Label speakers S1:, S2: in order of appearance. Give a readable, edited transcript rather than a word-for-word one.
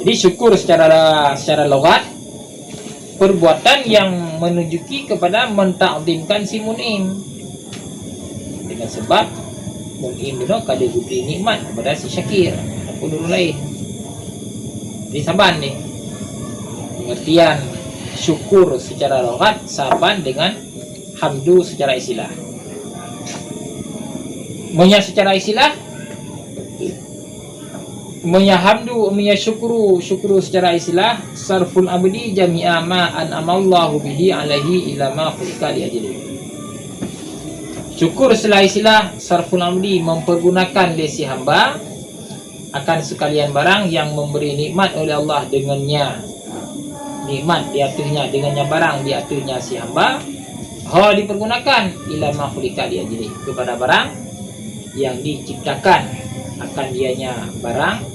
S1: Jadi syukur secara logat, perbuatan yang menunjuki kepada mentakdimkan si mun'im, dengan sebab mun'im itu kada diberi nikmat kepada si syakir ataupun orang lain. Jadi saban ni pengertian syukur secara logat saban dengan hamdu secara istilah. Munya secara istilah, munya hamdu, munya syukuru secara istilah, sarful abdi jami'a ma an'amallahu bihi alaihi ila ma khuliqa li ajli. Syukur secara istilah, sarful abdi mempergunakan desi hamba akan sekalian barang yang memberi nikmat oleh Allah dengannya. Nikmat diaturnya dengannya barang diaturnya si hamba. Dipergunakan ila ma khuliqa li ajli, kepada barang yang diciptakan akan dianya barang